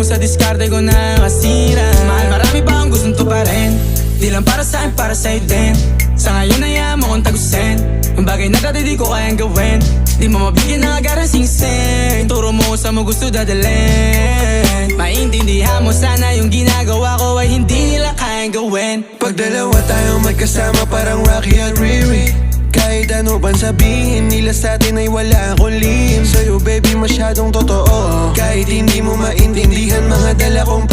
sa diskarte ko na kasira. Mahal, marami pa ang gustong tuparin, di lang para sa'kin, para sa'yo din. Sa ngayon ayaw mo kong tagusin yung bagay na dati di ko kayang gawin. Di mo mabigyan ng agarang singsing, turo mo sa mo gusto dadalhin. Maintindihan mo sana yung ginagawa ko ay hindi nila kayang gawin. Pag dalawa tayong magkasama parang Rocky at Riri, kahit ano bang sabihin nila sa'tin ay wala akong lihim. Sa'yo baby masyadong totoo, kahit hindi mo maintindihan mga dala kong